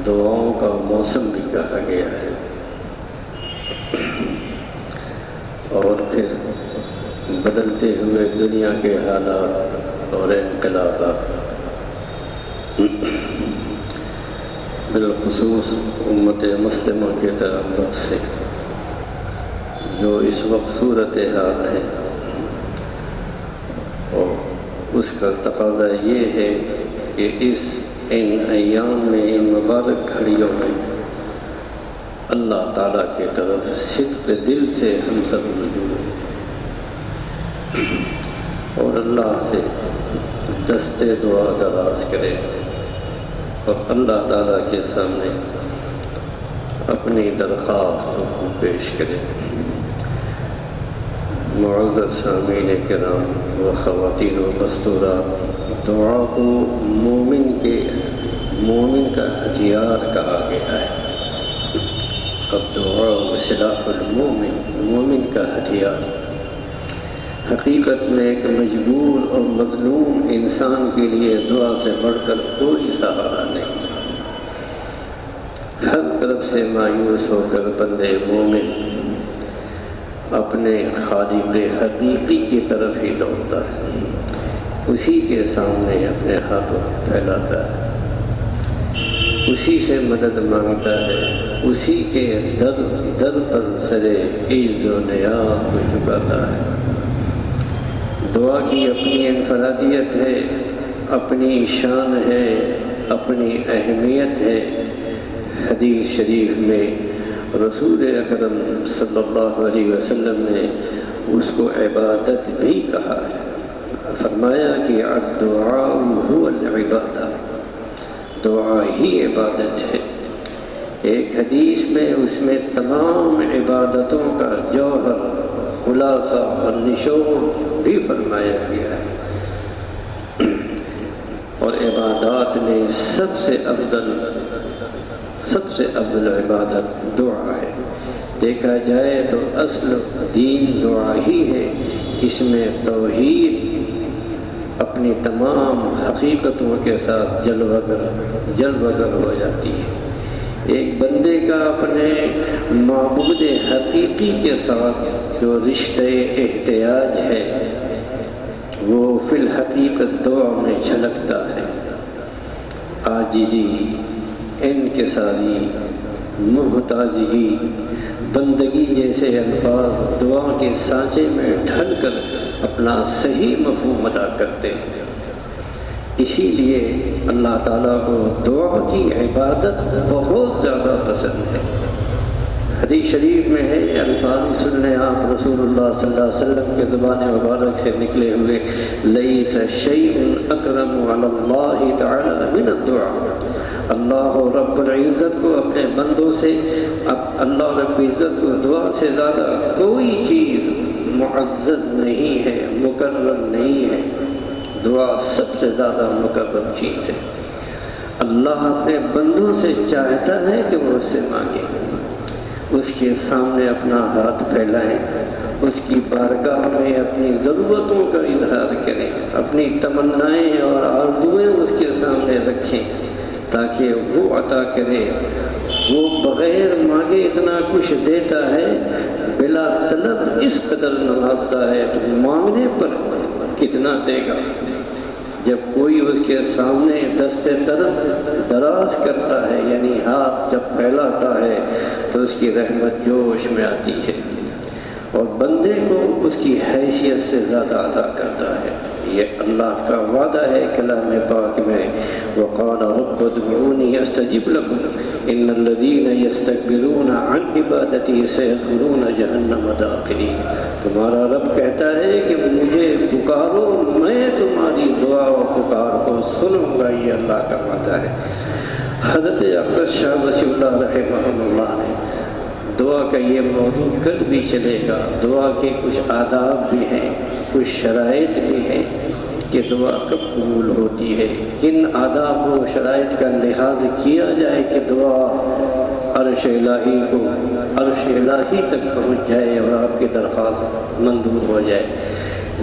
دعاؤں کا موسم بھی کہا گیا ہے، اور پھر بدلتے ہوئے دنیا کے حالات اور انقلابات، بالخصوص امت مسلمہ کے تعلق سے جو اس وقت صورتحال ہے، اور اس کا تقاضا یہ ہے کہ ان ایام میں، ان مبارک گھڑیوں میں اللہ تعالیٰ کی طرف صدق دل سے ہم سب رجوع اور اللہ سے دستے دعا دراز کریں اور اللہ تعالیٰ کے سامنے اپنی درخواست کو پیش کریں۔ معزز سامعین کرام و خواتین و مستورات، دعا کو مومن کا ہتھیار کہا گیا ہے۔ اب دعا و سلاح المومن، مومن کا ہتھیار۔ حقیقت میں ایک مجبور اور مظلوم انسان کے لیے دعا سے بڑھ کر کوئی سہارا نہیں۔ ہر طرف سے مایوس ہو کر بندے مومن اپنے خالق حقیقی کی طرف ہی دوڑتا ہے، اسی کے سامنے اپنے ہاتھوں پھیلاتا ہے، اسی سے مدد مانگتا ہے، اسی کے در پر سرے عجز و نیاز کو جھکاتا ہے۔ دعا کی اپنی انفرادیت ہے، اپنی شان ہے، اپنی اہمیت ہے۔ حدیث شریف میں رسول اکرم صلی اللہ علیہ وسلم نے اس کو عبادت بھی کہا ہے، فرمایا کہ الدعاء هو العبادہ، دعا ہی عبادت ہے۔ ایک حدیث میں اس میں تمام عبادتوں کا جوہر، خلاصہ اور نچوڑ بھی فرمایا گیا ہے، اور عبادات میں سب سے افضل عبادت دعا ہے۔ دیکھا جائے تو اصل دین دعا ہی ہے، اس میں توحید اپنی تمام حقیقتوں کے ساتھ جلوگر ہو جاتی ہے۔ ایک بندے کا اپنے معبود حقیقی کے ساتھ جو رشتہ احتیاج ہے وہ فی الحقیقت دعا میں جھلکتا ہے۔ عاجزی، انکساری، محتاجگی، بندگی جیسے الفاظ دعا کے سانچے میں ڈھل کر اپنا صحیح مفہوم ادا کرتے ہیں۔ اسی لیے اللہ تعالیٰ کو دعا کی عبادت بہت زیادہ پسند ہے۔ حدیث شریف میں ہے، الفاظ سن لیں آپ، رسول اللہ صلی اللہ علیہ وسلم کے زبان مبارک سے نکلے ہوئے، لیس شیء اکرم علی اللہ تعالی من الدعاء۔ اللہ رب العزت کو اپنے بندوں سے، اللہ رب العزت کو دعا سے زیادہ کوئی چیز معزز نہیں ہے، مکرم نہیں ہے۔ دعا سب سے زیادہ مکرم چیز ہے۔ اللہ اپنے بندوں سے چاہتا ہے کہ وہ اس سے مانگے، اس کے سامنے اپنا ہاتھ پھیلائیں، اس کی بارگاہ میں اپنی ضرورتوں کا اظہار کریں، اپنی تمنائیں اور آرزوئیں اس کے سامنے رکھیں تاکہ وہ عطا کرے۔ وہ بغیر مانگے اتنا کچھ دیتا ہے، بلا طلب اس قدر نوازتا ہے، تو مانگنے پر کتنا دے گا۔ جب کوئی اس کے سامنے دست طرف دراز کرتا ہے، یعنی ہاتھ جب پھیلاتا ہے، تو اس کی رحمت جوش میں آتی ہے اور بندے کو اس کی حیثیت سے زیادہ عطا کرتا ہے۔ یہ اللہ کا وعدہ ہے کلام پاک میں، وقال رب ادعونی استجب لکم ان الذین یستکبرون عن عبادتی سیدخلون جہنم داخرین۔ تمہارا رب کہتا ہے کہ مجھے پکارو، میں تمہاری دعا و پکار کو سنوں گا، یہ اللہ کا وعدہ ہے۔ حضرت اقدس شاہ وسیع اللہ رحمہ اللہ نے دعا کا یہ موضوع کل بھی چلے گا۔ دعا کے کچھ آداب بھی ہیں، کچھ شرائط بھی ہیں کہ دعا کب قبول ہوتی ہے، کن آداب و شرائط کا لحاظ کیا جائے کہ دعا عرش الہی تک پہنچ جائے اور آپ کی درخواست منظور ہو جائے۔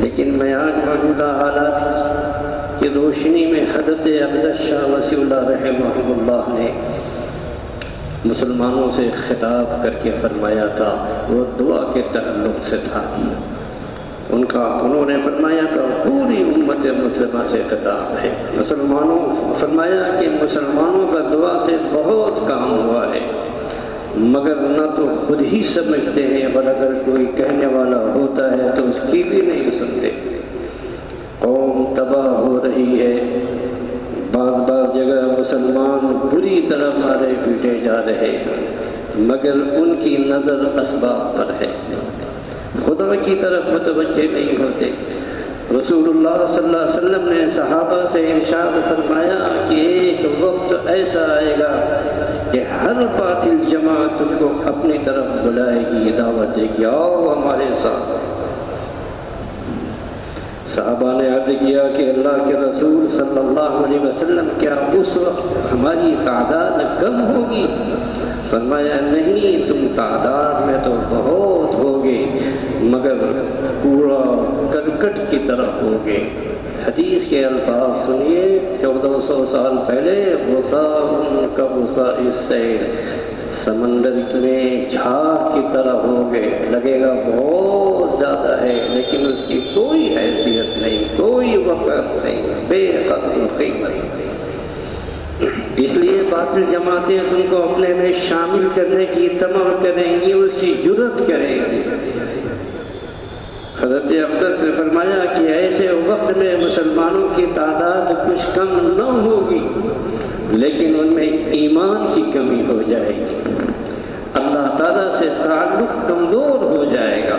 لیکن میں آج موجودہ حالات کی روشنی میں حضرت اقدس شاہ وسیع اللہ رحمہ اللہ نے مسلمانوں سے خطاب کر کے فرمایا تھا، وہ دعا کے تعلق سے تھا۔ انہوں نے فرمایا تھا پوری امت مسلمہ سے خطاب ہے۔ فرمایا کہ مسلمانوں کا دعا سے بہت کام ہوا ہے، مگر نہ تو خود ہی سمجھتے ہیں، اور اگر کوئی کہنے والا ہوتا ہے تو اس کی بھی نہیں سنتے۔ قوم تباہ ہو رہی ہے، بعض جگہ مسلمان بری طرح مارے پیٹے جا رہے ہیں، مگر ان کی نظر اسباب پر ہے، خدا کی طرف متوجہ نہیں ہوتے۔ رسول اللہ صلی اللہ علیہ وسلم نے صحابہ سے ارشاد فرمایا کہ ایک وقت ایسا آئے گا کہ ہر باطل جماعت تم کو اپنی طرف بلائے گی، دعوت دے گی، آؤ ہمارے ساتھ۔ صحابہ نے عرض کیا کہ اللہ کے رسول صلی اللہ علیہ وسلم کیا اس وقت ہماری تعداد کم ہوگی؟ فرمایا نہیں، تم تعداد میں تو بہت ہوگے، مگر پورا کرکٹ کی طرح ہوگے۔ حدیث کے الفاظ سنیے، 1400 سال پہلے غصاء کا غصاء السیل، سمندر میں جھاگ کی طرح ہوگے، لگے گا بہت زیادہ ہے لیکن اس کی کوئی حیثیت نہیں، کوئی وقت نہیں، بے قدر قیمت۔ اس لیے باطل جماعتیں تم کو اپنے میں شامل کرنے کی طمع کریں گی، اس کی جرات کریں گی۔ حضرت اقدس نے فرمایا کہ ایسے وقت میں مسلمانوں کی تعداد کچھ کم نہ ہوگی، لیکن ان میں ایمان کی کمی ہو جائے گی، اللہ تعالیٰ سے تعلق کمزور ہو جائے گا،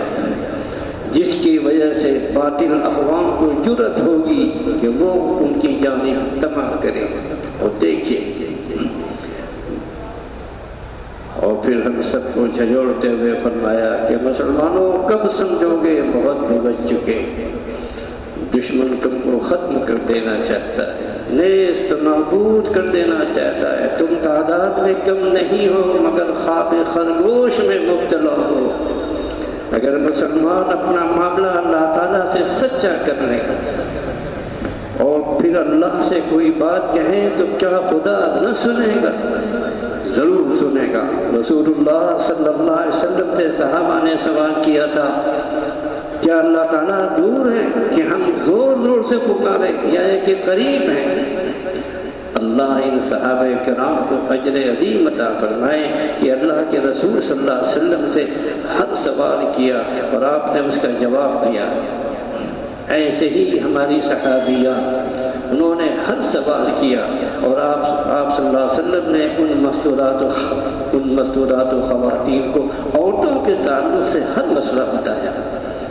جس کی وجہ سے باطل اقوام کو جرأت ہوگی کہ وہ ان کی جانب طمع کریں۔ اور دیکھیے، اور پھر ہم سب کو جھنجھوڑتے ہوئے فرمایا کہ مسلمانوں کب سمجھو گے بہت بھگت چکے، دشمن تم کو ختم کر دینا چاہتا ہے، نیست نابود کر دینا چاہتا ہے، تم تعداد میں کم نہیں ہو مگر خواب خرگوش میں مبتلا ہو۔ اگر مسلمان اپنا معاملہ اللہ تعالیٰ سے سچا کر لیں اور پھر اللہ سے کوئی بات کہیں تو کیا خدا نہ سنے گا؟ ضرور سنے گا۔ رسول اللہ صلی اللہ علیہ وسلم سے صحابہ نے سوال کیا تھا، کیا اللہ تعالیٰ دور ہے کہ ہم زور زور سے پکاریں یا ہے کہ قریب ہیں؟ اللہ ان صحابہ کرام کو اجر عظیم عطا فرمائے کہ اللہ کے رسول صلی اللہ علیہ وسلم سے ہر سوال کیا اور آپ نے اس کا جواب دیا۔ ایسے ہی ہماری صحابیہ، انہوں نے ہر سوال کیا اور آپ صلی اللہ علیہ وسلم نے ان مستورات و خواتین کو عورتوں کے تعلق سے ہر مسئلہ بتایا۔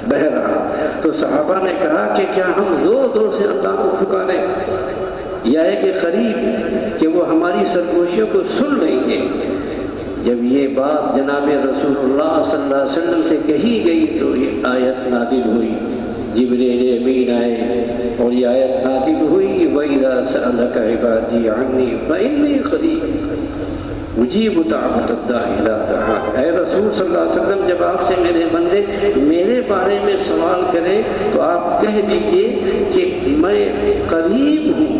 بہرحال تو صحابہ نے کہا کہ کیا ہم زور زور سے اللہ کو پکاریں یا ہے کہ قریب کہ وہ ہماری سرگوشیوں کو سن لیں گے؟ جب یہ بات جناب رسول اللہ صلی اللہ علیہ وسلم سے کہی گئی تو یہ آیت نازل ہوئی، جبریل امین آئے اور یہ آیت نازل ہوئی، وَإِذَا سَأَلَكَ عِبَادِي عَنِّي فَإِنِّي قَرِيبٌ أُجِيبُ دَعْوَةَ الدَّاعِ إِذَا دَعَانِ۔ اے رسول صلی اللہ علیہ وسلم، جب آپ سے میرے بندے میرے بارے میں سوال کریں تو آپ کہہ دیجئے کہ میں قریب ہوں،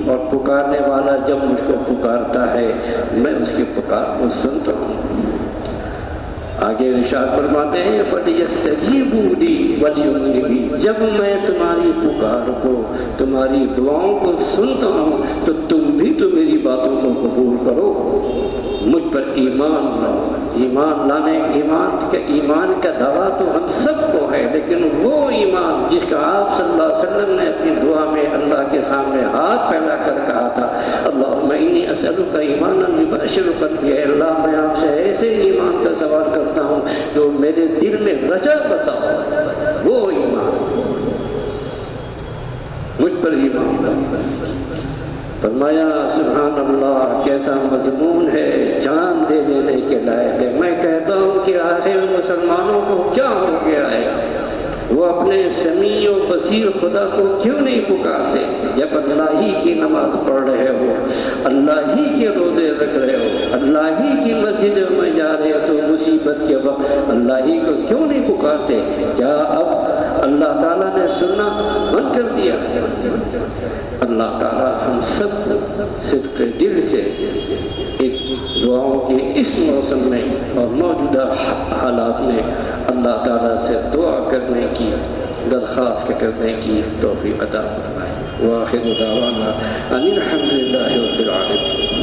اور پکارنے والا جب مجھ کو پکارتا ہے میں اس کی پکار کو سنتا ہوں۔ آگے ارشاد فرماتے ہیں فَلْيَسْتَجِيبُوا لِي وَلْيُؤْمِنُوا بِي، جب میں تمہاری پکار کو، تمہاری دعاؤں کو سنتا ہوں تو تم بھی تو میری باتوں کو قبول کرو، مجھ پر ایمان لاؤ۔ ایمان کا دعویٰ تو ہم سب کو ہے، لیکن وہ ایمان جس کا آپ صلی اللہ علیہ وسلم نے اپنی دعا میں اللہ کے سامنے ہاتھ پھیلا کر کہا تھا، اللہم انی اسألک ایمانا یبشر قلبی، اے اللہ میں آپ سے ایسے ایمان کا سوال کرتا ہوں جو میرے دل میں رچا بسا ہو، وہ ایمان، مجھ پر ایمان لاؤ۔ فرمایا سبحان اللہ، کیسا مضمون ہے، جان دے دینے کے لائق ہے۔ میں کہتا ہوں کہ آخر مسلمانوں کو کیا ہو گیا ہے، وہ اپنے سمیع و بصیر خدا کو کیوں نہیں پکارتے؟ جب اللہ ہی کی نماز پڑھ رہے ہو، اللہ ہی کے روزے رکھ رہے ہو، اللہ ہی کی مسجد میں جا رہے ہو، تو مصیبت کے وقت اللہ ہی کو کیوں نہیں پکارتے؟ کیا اب اللہ تعالیٰ نے سننا بند کر دیا؟ اللہ تعالیٰ ہم سب کو صدق دل سے اس دعاؤں کے اس موسم میں اور موجودہ حالات میں اللہ تعالیٰ سے دعا کرنے کی، درخواست کرنے کی توفیق عطا فرمائے۔ وآخر دعوانا ان الحمد للہ رب العالمین۔